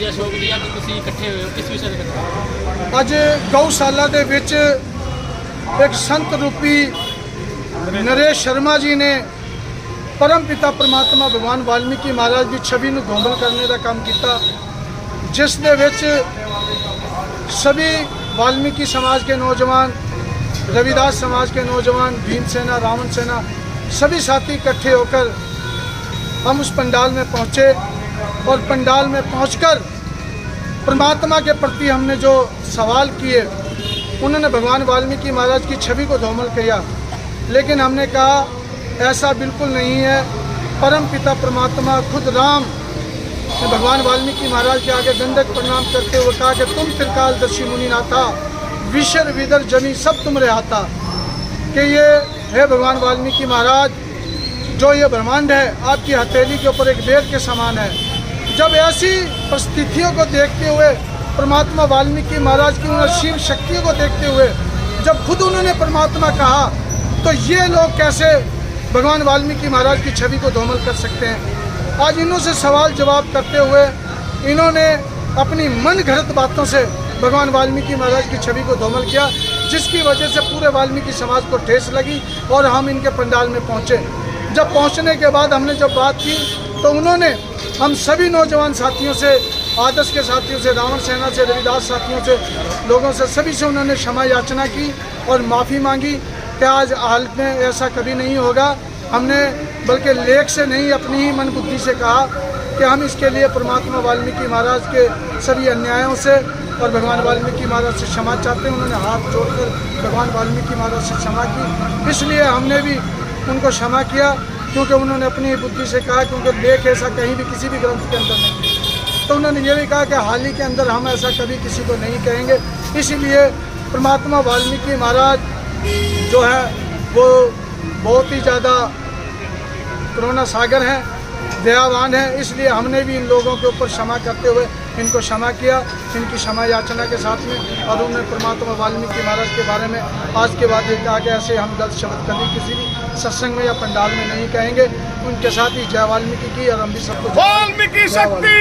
दिया, शौक दिया कि तुसी इकट्ठे हुए हो, किस विषय से इकट्ठे हुए? ਅੱਜ गौशाला ਦੇ ਵਿੱਚ एक संत रूपी नरेश शर्मा जी ने परम पिता परमात्मा भगवान वाल्मीकि महाराज की छवि ਨੂੰ ਧੂਮਲ करने का काम किया, जिस ਦੇ ਵਿੱਚ सभी वाल्मीकि समाज के नौजवान, रविदास समाज के नौजवान, भीम सेना, रावण सेना, सभी साथी इकट्ठे होकर हम उस पंडाल में पहुँचे और पंडाल में पहुँचकर परमात्मा के प्रति हमने जो सवाल किए, उन्होंने भगवान वाल्मीकि महाराज की छवि को धूमल किया। लेकिन हमने कहा ऐसा बिल्कुल नहीं है। परम पिता परमात्मा खुद राम ने भगवान वाल्मीकि महाराज के आगे दंडक प्रणाम करते हुए कहा कि तुम त्रिकालदर्शी मुनि नाथा, विशर विदर जनी सब तुम रहता, कि ये है भगवान वाल्मीकि महाराज, जो ये ब्रह्मांड है आपकी हथेली के ऊपर एक बेर के समान है। जब ऐसी परिस्थितियों को देखते हुए, परमात्मा वाल्मीकि महाराज की उन असीम शक्तियों को देखते हुए जब खुद उन्होंने परमात्मा कहा, तो ये लोग कैसे भगवान वाल्मीकि महाराज की छवि को धूमल कर सकते हैं। आज इन्हों से सवाल जवाब करते हुए इन्होंने अपनी मन घड़त बातों से भगवान वाल्मीकि महाराज की छवि को धूमल किया, जिसकी वजह से पूरे वाल्मीकि समाज को ठेस लगी और हम इनके पंडाल में पहुँचे। जब पहुँचने के बाद हमने जब बात की, तो उन्होंने हम सभी नौजवान साथियों से, आदर्श के साथियों से, रावण सेना से, रविदास साथियों से, लोगों से, सभी से उन्होंने क्षमा याचना की और माफ़ी मांगी कि आज हालत में ऐसा कभी नहीं होगा। हमने बल्कि लेख से नहीं, अपनी ही मन बुद्धि से कहा कि हम इसके लिए परमात्मा वाल्मीकि महाराज के सभी अन्यायों से और भगवान वाल्मीकि महाराज से क्षमा चाहते हैं। उन्होंने हाथ जोड़कर भगवान वाल्मीकि महाराज से क्षमा की, इसलिए हमने भी उनको क्षमा किया, क्योंकि उन्होंने अपनी बुद्धि से कहा, क्योंकि लेख ऐसा कहीं भी किसी भी ग्रंथ के अंदर नहीं है। तो उन्होंने ये भी कहा कि हाल ही के अंदर हम ऐसा कभी किसी को नहीं कहेंगे। इसीलिए परमात्मा वाल्मीकि महाराज जो है वो बहुत ही ज़्यादा करुणा सागर हैं, दयावान है। इसलिए हमने भी इन लोगों के ऊपर क्षमा करते हुए इनको क्षमा किया, इनकी क्षमा याचना के साथ में। और उन्होंने परमात्मा वाल्मीकि महाराज के बारे में आज के बाद ये कहा कि ऐसे हम गलत शब्द कभी किसी भी सत्संग में या पंडाल में नहीं कहेंगे। उनके साथ ही जय वाल्मीकि की, और हम भी सबको वाल्मीकि शक्ति।